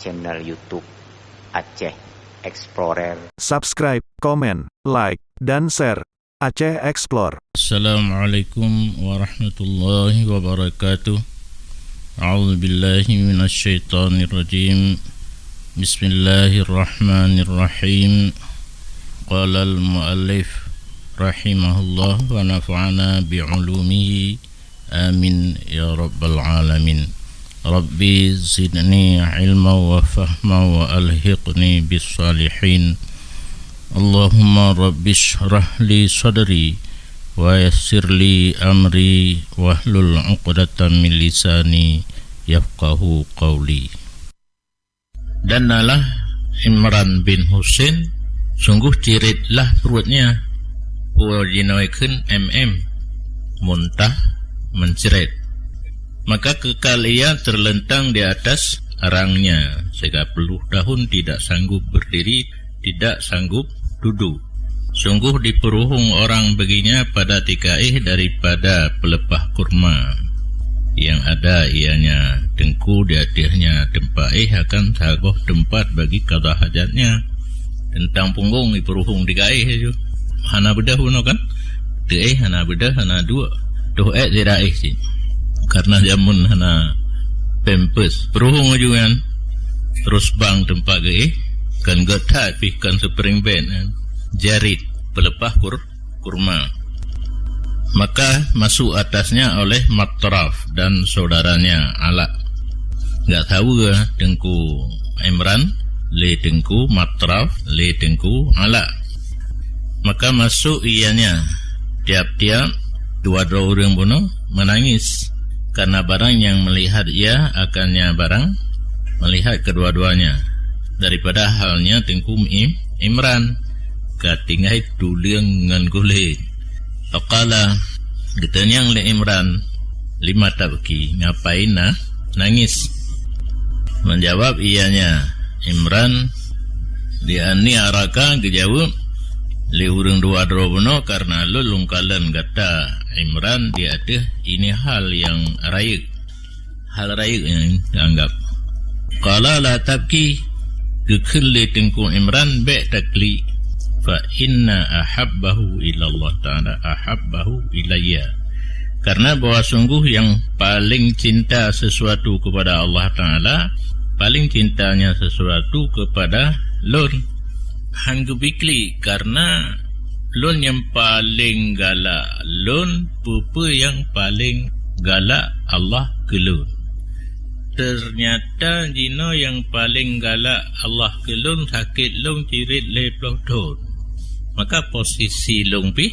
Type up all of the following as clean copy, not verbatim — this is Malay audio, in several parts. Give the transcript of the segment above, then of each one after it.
channel YouTube Aceh Explorer. Subscribe, komen, like, dan share Aceh Explore. Assalamualaikum warahmatullahi wabarakatuh. A'udzu billahi minasyaitonir rajim. Bismillahirrahmanirrahim. Qala al-muallif rahimahullah wa nafa'ana bi'ulumihi amin ya rabbal alamin. Rabbi zidni ilma wa fahma wa alhiqni bis salihin. Allahumma rabbi shrah li sadri wa yassir li amri wahlul 'uqdatam min lisani yafqahu qawli. Dan nalah Imran bin Husain sungguh ciritlah perutnya wajinoikeun muntah mencirit. Maka kekal ia terlentang di atas arangnya 30 tahun tidak sanggup berdiri, tidak sanggup duduk. Sungguh diperuhung orang baginya pada tikaih daripada pelepah kurma. Yang ada ianya dengku di atasnya tempaih akan sagoh tempat bagi qada hajatnya. Tentang punggung diperuhung tikaih itu. Hana bedah puno kan? Teh hana bedah hana dua. Tuh tidak sih. Karena jamun hana pempes peruhung ajuan terus bang tempat ge kan getat pihkan spring band jarit pelepah kurma. Maka masuk atasnya oleh Matraf dan saudaranya Ala. Enggak tahu dengku Imran le dengku Matraf le dengku Ala. Maka masuk ianya tiap-tiap dua-dua orang bunuh menangis karena barang yang melihat ia akannya barang melihat kedua-duanya daripada halnya tengku Imran katingai tuliang ngan gule. Faqala getanyang le Imran lima tabki ngapain nangis. Menjawab ianya Imran diani araka gejawab li urang dua drobono karena lu lungkalan gata Imran dia ada ini hal yang raya, hal raya yang dianggap. Qala la tabki gekeli tengku Imran be takli fa inna ahabbahu ila Allah ta'ala ahabbahu ilayya. Karena bahwa sungguh yang paling cinta sesuatu kepada Allah Ta'ala, paling cintanya sesuatu kepada lun hanggu bikli, karena lun yang paling galak lun pupu yang paling galak Allah ke lun. Ternyata jino yang paling galak Allah ke lun sakit lun cirit leploh ton. Maka posisi lun pi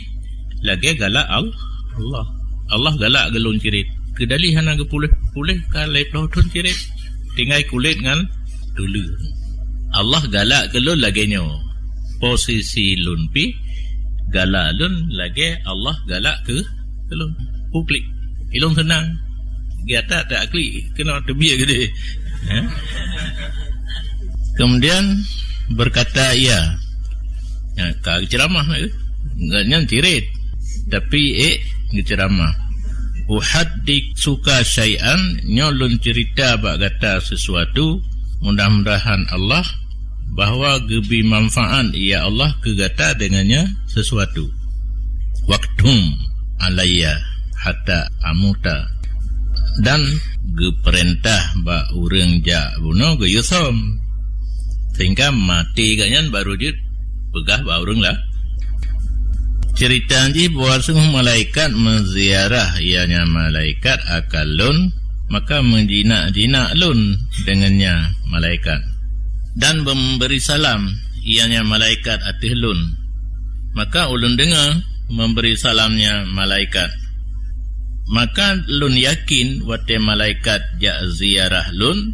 lagi galak Allah. Allah galak ke lun cirit. Kedali hana ke pulih ka leploh ton cirit. Tinggal kulit ngan dulu. Allah galak ke lun lagi nyo. Posisi lun pi galak lun lagi Allah galak ke lun publik ilung senang giata tak klik kena terbiak gede. Kemudian berkata ia ka ceramah enggaknya cirit tapi ceramah uhaddik suka syai'an nyolun cerita bak kata sesuatu mudah-mudahan Allah bahwa gebi manfaat ya Allah kegata dengannya sesuatu. Waktum alayya hatta amuta dan geperintah ba urang ja buno ge yusom sehingga mati ganyan baru dia pegah ba urang lah. Cerita ni bahwa sungguh malaikat menziarah ianya malaikat akalun maka menjinak-jinak lun dengannya malaikat. Dan memberi salam ianya malaikat atih lun. Maka ulun dengar memberi salamnya malaikat. Maka lun yakin wate malaikat ja ziarah lun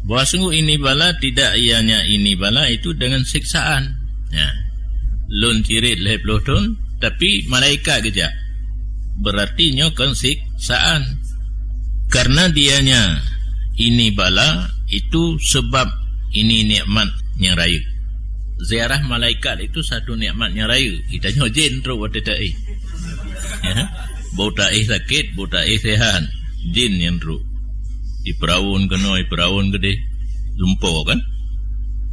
bahwa sungguh ini bala tidak ianya ini bala itu dengan siksaan. Ya. Lun cirit leploh ton tapi malaikat geja. Berarti nyo kan siksaan. Karena dianya ini bala itu sebab ini nikmat yang raya. Ziarah malaikat itu satu nikmat yang raya. Kita nyojen terus waktu ta'i. Bau ta'i sakit, bau ta'i sehat. Jin yang terus. Iperawun kena, iperawun gede. lumpur kan.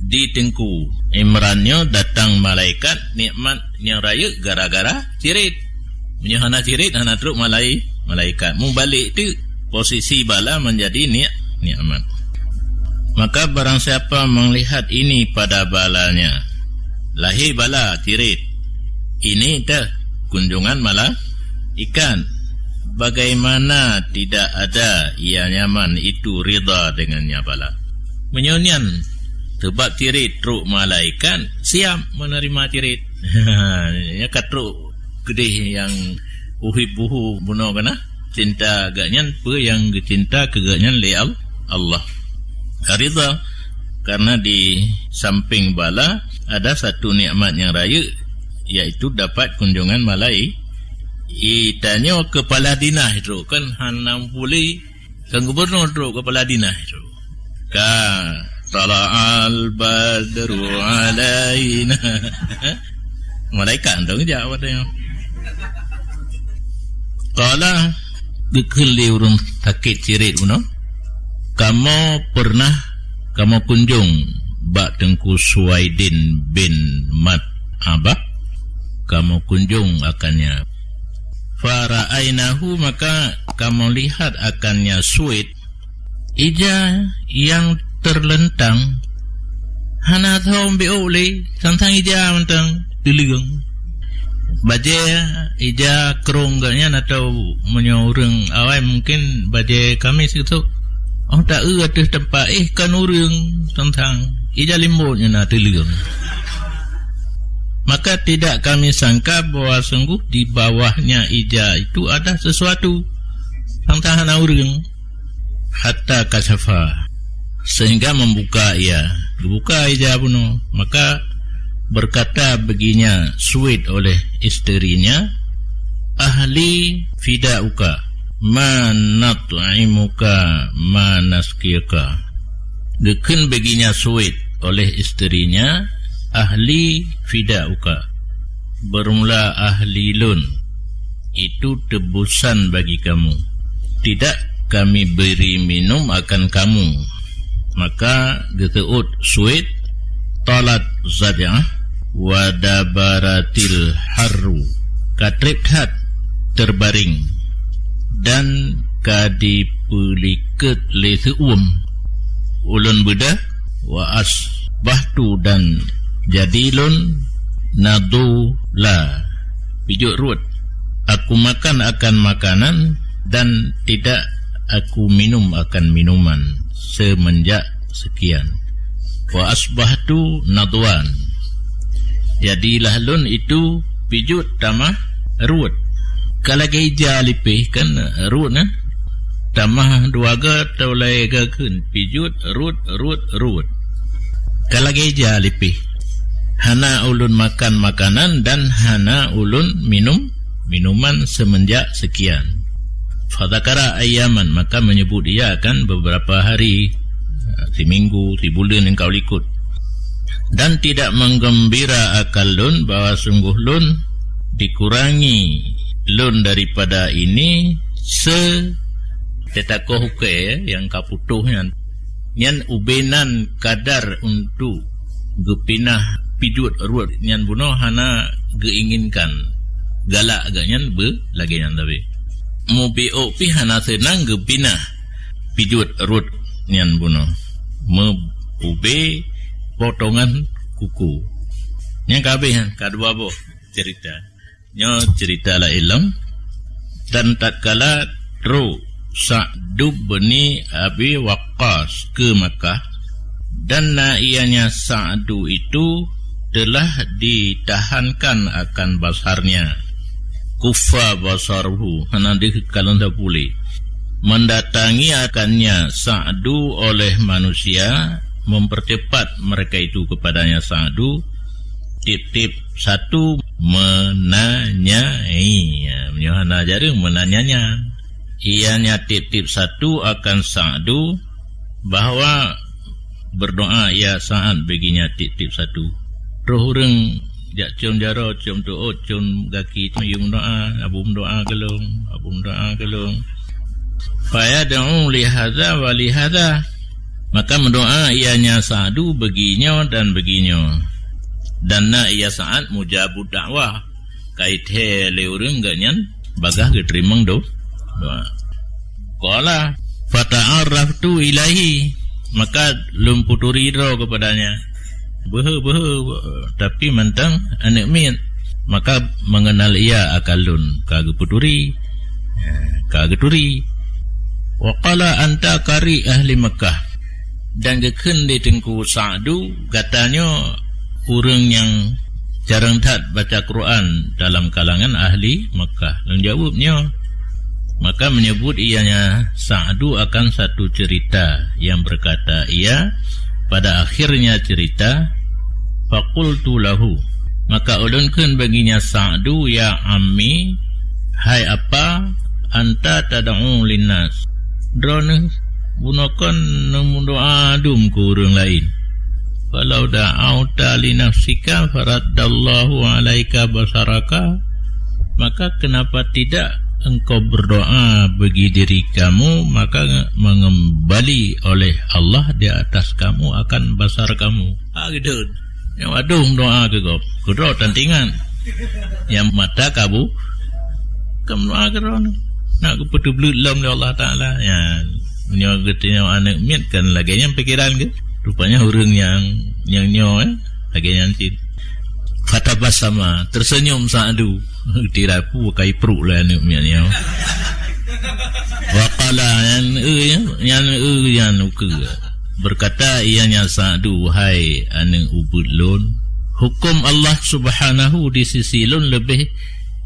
Di tengku Imrannya datang malaikat nikmat yang raya gara-gara cirit. Punya hana cirit, hana teruk malaikat. Mu balik tu posisi bala menjadi nikmat. Maka barang siapa melihat ini pada balanya, lahir bala cirit, ini dah kunjungan malaikat. Bagaimana tidak ada ia nyaman itu rida dengannya bala. Menyonyan sebab cirit truk malaikat siap menerima cirit. Ya katruk kedih yang uhibbuhu bunuh kana cinta agaknya apa yang cinta kegaknya li Allah. Rida karena di samping bala ada satu nikmat yang raya, iaitu dapat kunjungan malaikat. Itanya kepala dinah itu kan hanam puli kan gubernur itu kepala dinah itu. Ka tala'al badru alaina. Malaikat tu jawab dia. Kala gekeli urung sakit cirit uno. Kamu kunjung bak tengku Suwaidin bin Mat'abah. Kamu kunjung akannya. Fara'ainahu, maka kamu lihat akannya Suwaid. Ija yang terlentang. Hana tahu bi'uli. Tentang ija mentang diligang. Baje ija keronggannya atau menyoreng awai mungkin baje kami situ. Oh tak ada tempat kan urang tentang ija limbutnya na diligang. Maka tidak kami sangka bahwa sungguh di bawahnya ija itu ada sesuatu tentang urang. Hatta kasyafa, sehingga membuka ija bunuh. Maka berkata baginya Suwaid oleh isterinya, ahli fida'uka ma nat'imuka ma naskiyaka. Deken baginya Suwaid oleh isterinya, ahli fida'uka, bermula ahli lun, itu tebusan bagi kamu. Tidak kami beri minum akan kamu. Maka geteut Suwaid, talat zad'ah wadabaratil harru, katriphat terbaring dan kadipuliket leseum ulun bedah wa asbahtu dan jadilun nadu la pijuk ruut, aku makan akan makanan dan tidak aku minum akan minuman semenjak sekian. Wa asbahtu nadwan, jadilah lun itu pijut tamah ruut. Kalau geja lipih kan ruut na tamah duaga taulai gakeun pijut ruut. Kalau geja lipih hana ulun makan makanan dan hana ulun minum minuman semenjak sekian. Fadzakara ayyaman, maka menyebut ia akan beberapa hari, si minggu, si bulan yang kau likut. Dan tidak menggembira akal lun bahwa sungguh lun dikurangi lun daripada ini tetakoh hukai yang kaputuhnya nyan ubenan kadar untuk gepinah pijut ruut nyan bunuh hana geinginkan galak agaknya lagi nyan tapi mubi'u pi hana senang gepinah pijut ruut nyan bunuh ube potongan kuku yang kabeh kadua boh cerita la ilam. Dan tatkala ru Sa'du bin Abi Waqqas ke Makkah, dan ianya Sa'du itu telah ditahankan akan basarnya, kufa basarhu, hana dikalan pulih. Mendatangi akannya Sa'du oleh manusia, mempercepat mereka itu kepadanya Sa'du. Tip-tip satu menanyai, menyohana jaring menanyanya. Ianya tip-tip satu akan Sa'du bahwa berdoa ya Sa'ad baginya tip-tip satu. Roh orang jak cium jaro, cium tu'ut, cium gaki, cium doa, abum doa gelung. Faya da'u lihada wa lihada, Maka mendoa ianya Sa'du beginyo dan beginyo. Dan na ia saat mujabud dakwah. Kait he leureng ganyan bagah keterimang doa. Qala fata'arraftu ilahi, maka lumputuri ro kepadanya. Tapi mentang anak min, maka mengenal ia akalun kageputuri kageturi. Wa qala anta qari ahli Makkah, dan gekeun di tengku Sa'du katanya orang yang jarang tat baca Quran dalam kalangan ahli Makkah. Dan jawabnya, maka menyebut ianya Sa'du akan satu cerita yang berkata ia pada akhirnya cerita, faqultu lahu, maka ulunkeun baginya Sa'du, ya ammi, hai apa anta tad'u linnas, drone gunakan nemu doa adum ke orang lain. Falau da'auta li nafsika faraddallahu alaika basaraka, maka kenapa tidak engkau berdoa bagi diri kamu, maka mengembali oleh Allah di atas kamu akan basar kamu. Gitu. Yang aduh doa ke kau kudro tantingan yang mata kamu kamu doa ke kau nak kepetu belut lam oleh Allah Ta'ala ya. Nyo getnya anak mit kan lagi yang pikiran ke rupanya orang yang nyo lagi yang cin kata basama tersenyum Sa'du tirapu kai peruk lah anak mit nyo waqala yang berkata ianya Sa'du, hai anak ubud lun, hukum Allah Subhanahu di sisi lun lebih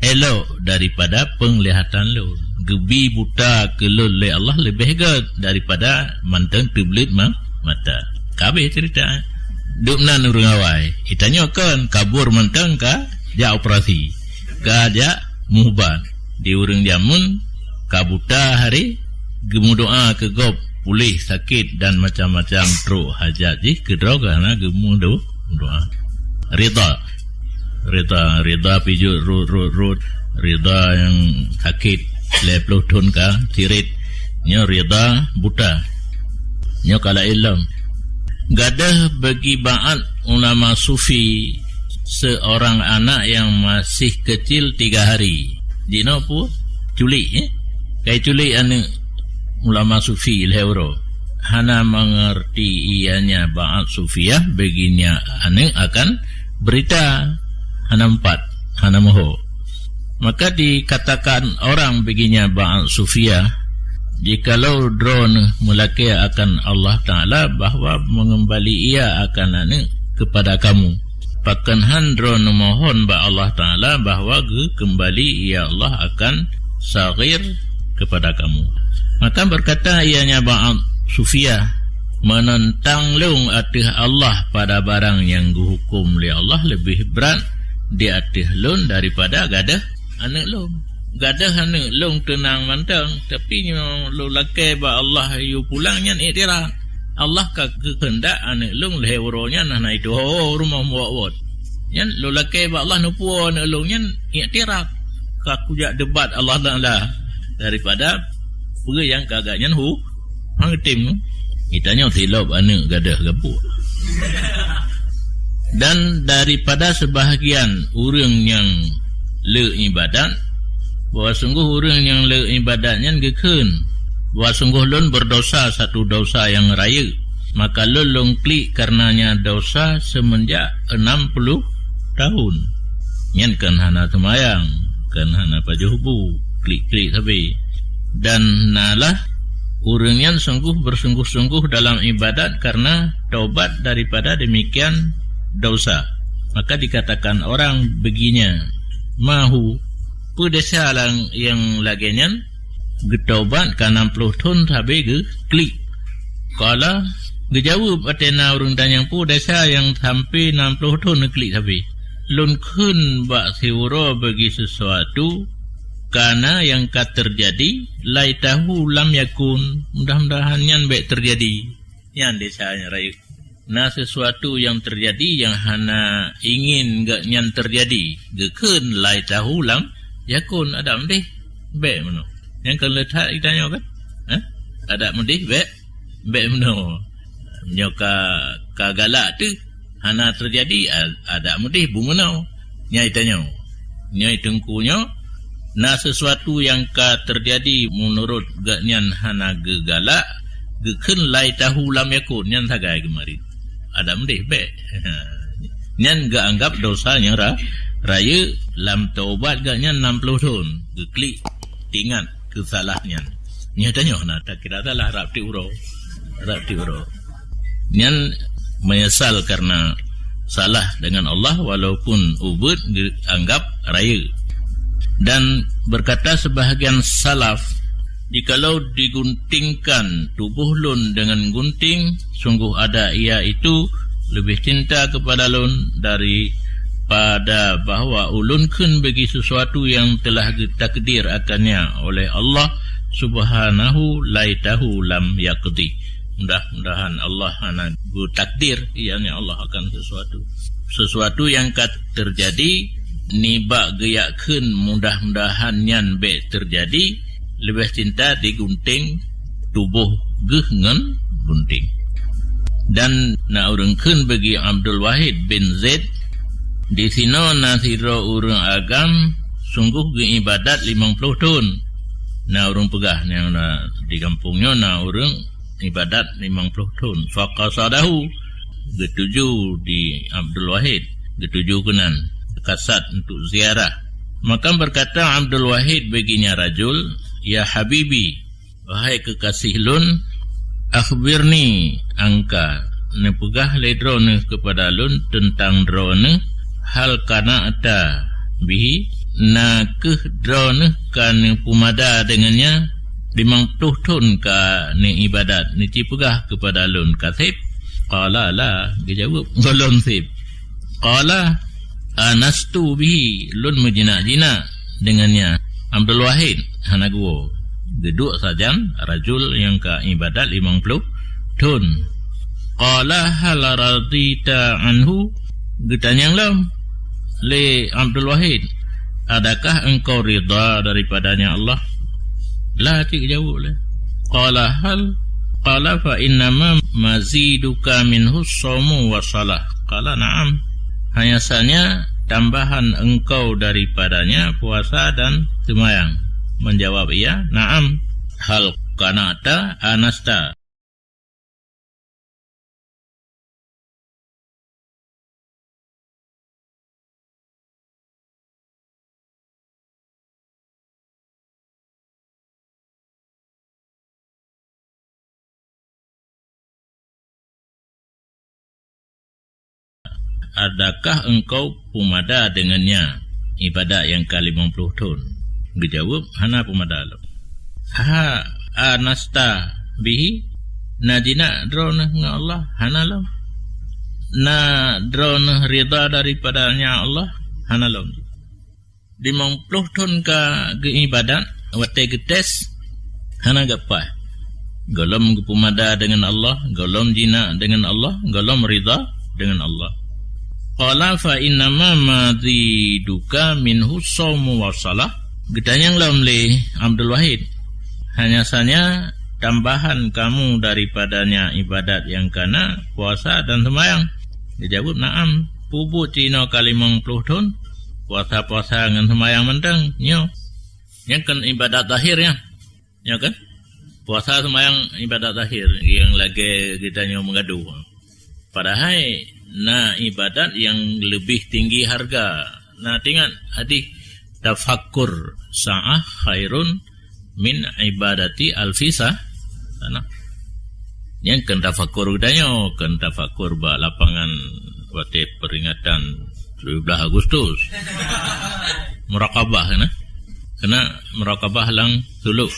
elok daripada penglihatan lun. Gebi buta ke lun le Allah lebih gad daripada mantan tublit mata. Kabeh cerita duknan urang awai itanya kan kabur mantan ka ja operasi ka ja muhban di urang jamun kabuta hari gemu doa ke gop pulih sakit dan macam-macam teruk hajat ji kedro karena gemu doa rida pijut rut rida yang sakit leploh tun ka cirit nyo rida buta nyo kala ilm gadah bagi ba'at ulama sufi seorang anak yang masih kecil 3 hari dino pu culik kai culik anak ulama sufi lehoro hana mengerti ianya ba'at sufiyah baginya anak akan berita hana 4 hana moho. Maka dikatakan orang baginya ba'al sufiyah, jikalau drone mulaki akan Allah Ta'ala bahwa mengembali ia akan ane kepada kamu. Pakan han drone mohon ba Allah Ta'ala bahwa kembali ia Allah akan sagir kepada kamu. Maka berkata ianya ba'al sufiyah, menentang lung atih Allah pada barang yang dihukum oleh Allah lebih berat di atih lun daripada gadah anak lung. Gadah anak lung tenang mantang, tapi lu laki ba Allah yu pulang nyan iktiraf. Allah ka kehendak anak lung lehoronya nah itu rumah muawat. Nyan lu laki ba Allah nupu anak lung nyan iktiraf. Ka kujak debat Allah Taala daripada pura yang kagak nyan hang tim itanya tilop anak gadah gabuk. Dan daripada sebahagian orang yang le ibadat, bahwa sungguh orang yang le ibadatnya gekeun, bahwa sungguh lun berdosa satu dosa yang raya, maka lun longklik karenanya dosa semenjak 60 tahun. Nyan kan hana semayang, kan hana pajuhbu, klik-klik sabi. Dan nalah orang yang sungguh bersungguh-sungguh dalam ibadat karena taubat daripada demikian dosa. Maka dikatakan orang beginya mahu pedesa yang laginya getaubat ka 60 tahun sabi ge klik. Kala gejawab atena urang tanyang pedesa yang sampai 60 tahun klik sabi. Lun kun ba siwara bagi sesuatu karena yang terjadi laitahu lam yakun, mudah-mudahan yang baik terjadi yang desanya rayu. Nah sesuatu yang terjadi yang hana ingin gak nyan terjadi gekeun laitahu lam yakun ada mendih baik meno yang kan letak ditanya kan ada mendih baik meno Nyo ka galak tu hana terjadi ada mudih bumunau nyai tanyo nyai tengkunyo na sesuatu yang ka terjadi menurut nyan hana gegalak gekeun lai tahu lam yakun nyan sagai kemarin ada mudih be nyan ga anggap dosanya raya lam taubat ga nyan 60 tahun geklik tingat kesalahnya nya tanyo na tak kira salah rap ti uro nyan menyesal karena salah dengan Allah walaupun ubud dianggap raya. Dan berkata sebahagian salaf, jikalau diguntingkan tubuh lun dengan gunting, sungguh ada ia itu lebih cinta kepada lun daripada bahawa ulun kun bagi sesuatu yang telah ditakdir akannya oleh Allah subhanahu laitahu lam yaqdi. Mudah-mudahan Allah hana bertakdir, yakni Allah akan sesuatu yang kat terjadi nibak geyakeun mudah-mudahan nyan be terjadi lebih cinta digunting tubuh geuh ngan gunting. Dan na urangkeun bagi Abdul Wahid bin Zaid di sino na siro urang agam sungguh ge ibadat 50 tahun. Na urang pegah na di kampungnya na urang ibadat 50 tahun. Faqasadahu ketujuh di Abdul Wahid, ketujuh kenan kasat untuk ziarah. Maka berkata Abdul Wahid baginya rajul, ya habibi, wahai kekasih lun, akhbirni angka ne pegah ledrone kepada lun tentang drone hal kana ata bihi na ke drone kan pumada dengannya 50 tahun ka ni ibadat ni cipegah kepada lun kasib. Qala la, dia jawab golon sib. Qala anastu bihi, lun menjinak-jinak dengannya. Abdul Wahid hana gua geduk sajan rajul yang ka ibadat 50 tahun. Qala hal radita anhu, ditanya lam le Abdul Wahid, adakah engkau ridha daripadanya Allah? La, cik jawab lah. Qala fa innama maziduka minhu shamu wa salah. Qala na'am, hanyasanya tambahan engkau daripadanya puasa dan sembahyang. Menjawab ia, na'am. Hal kanata anasta. Adakah engkau pumada dengannya ibadat yang ke 50 tahun? Dia jawab, hana pumada lo. Ha anasta bihi, najina drona dengan Allah, hana lo. Na drona rida daripadanya Allah, hana lo. 50 tahun ke ibadat wate getes hana gapa. Golom pumada dengan Allah, golom jina dengan Allah, golom rida dengan Allah. Qala fa innama maziduka minhu shaumu wa salah. Gedanyang lam le Abdul Wahid, hanya saja tambahan kamu daripadanya ibadat yang kana puasa dan sembahyang. Dia jawab, na'am. Pubu cina kali 50 tahun puasa-puasa dengan sembahyang mentang nyo. Yang kan ibadat zahirnya. Ya kan? Puasa sembahyang ibadat zahir yang lagi kita nyo mengadu. Padahal na ibadat yang lebih tinggi harga. Nah, ingat hadis tafakkur sa'ah khairun min ibadati alfisah. Nah, yang kan tafakkur udanyo, kan tafakkur ba lapangan wate peringatan 17 Agustus. Murakabah nah. Kena murakabah lang suluk.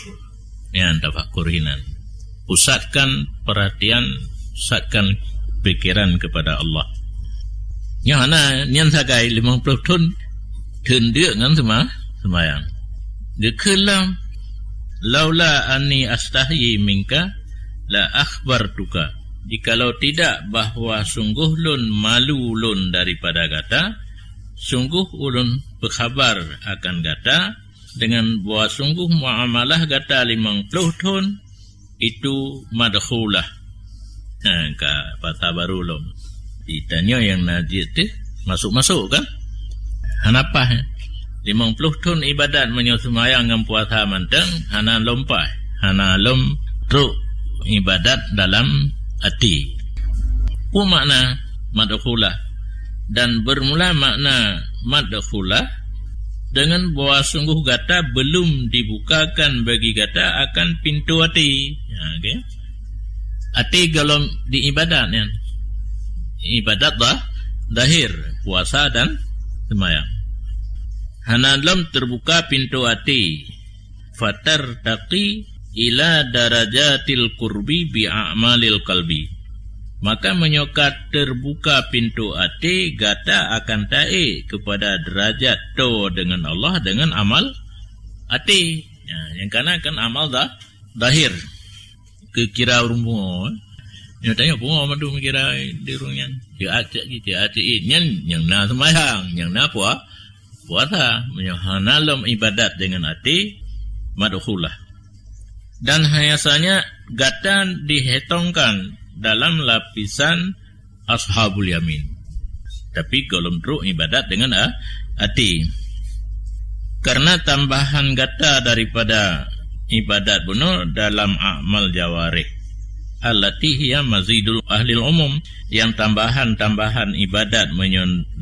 Yang tafakkur hinan. Pusatkan perhatian, pusatkan pikiran kepada Allah. Yang mana nian sagai 50 tahun tendek ngan sembahyang. Dia kelam laula anni astahyi minka la akhbartuka. Jikalau tidak bahawa sungguh lun malu lun daripada kata, sungguh ulun berkhabar akan kata dengan bahawa sungguh muamalah kata 50 tahun itu madkhulah. Ka patah baru lom. Ditanya yang najis tu masuk-masuk kan? Hanapa 50 tahun ibadat menyosemayang dengan puasa manteng, hana lompai, hana lom truk ibadat dalam hati. Apa makna madkhulah? Dan bermula makna madkhulah dengan bahwa sungguh gata belum dibukakan bagi gata akan pintu hati. Okay. Hati kalau di ibadat ya. Ibadat zahir, puasa dan semayang. Hana lam terbuka pintu hati. Fatar taqi ila darajatil qurbi bi a'malil qalbi. Maka menyokat terbuka pintu hati, gata akan taik kepada derajat to dengan Allah dengan amal hati. Ya, yang kana kan amal zahir. Kekira rumbo. Dia tanya bunga madu mikira dirungan. Dia acak gitu, acak yang na sembahyang, yang na puasa, menyahana lam ibadat dengan hati madkhulah. Dan biasanya gata dihetongkan dalam lapisan ashabul yamin. Tapi kalau truk ibadat dengan hati. Karena tambahan gata daripada ibadat bunuh dalam amal jawarih. Allati hiya mazidul ahlil umum, yang tambahan-tambahan ibadat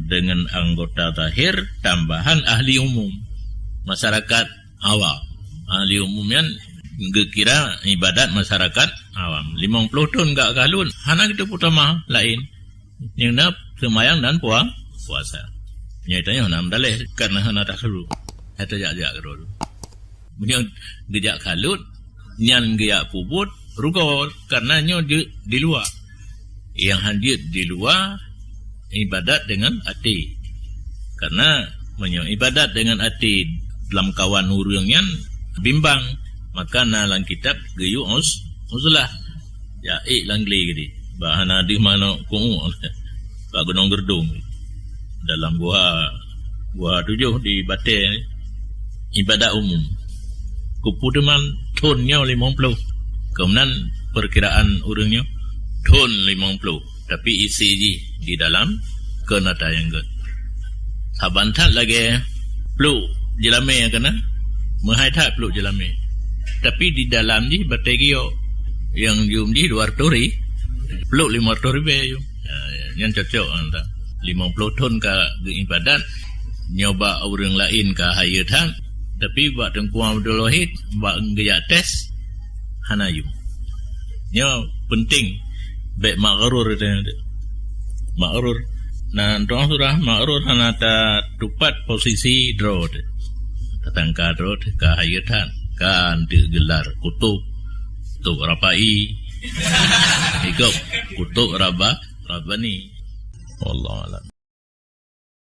dengan anggota zahir, tambahan ahli umum, masyarakat awam. Ahli umum yang kira ibadat masyarakat awam. 50 tahun gak galun, hana kita pertama lain. Yang nak semayang dan puasa. Nyatanya hana mendalih karena hana tak kalut. Atau jak-jak dulu. Yang gejak kalut, nyan gejak pubut, rugol karena nyo di luar. Yang hadir di luar ibadat dengan hati. Karena ibadat dengan hati dalam kawan urang yang bimbang, maka nalang kitab geyu uzlah. Ya langgli gedi. Bahana di mana kungu. Pak Gunung Gerdung. Dalam gua 7 di Batin ibadat umum. Kupudeman tonnya 50. Kemudian perkiraan urangnya ton 50, tapi isi di dalam kena tayangkan. Sabantat lagi peluk jelame kena, menghaitat peluk jelame. Tapi di dalam ni bertegio yang jum di 200 ribu, peluk 500 ribu. Yang cocok anda 50 ton ke ibadat, nyoba orang lain ke hayatan, tapi buat tengkuang Abdul Wahid, buat gaya tes, hanayu. Nya penting baik makrur itu. Makrur. Nah, doang surah makrur hanata tupat posisi drod. Tatangka drod ke hayatan kan digelar kutub rabai. Ikut kutub rabani. Wallahu a'lam.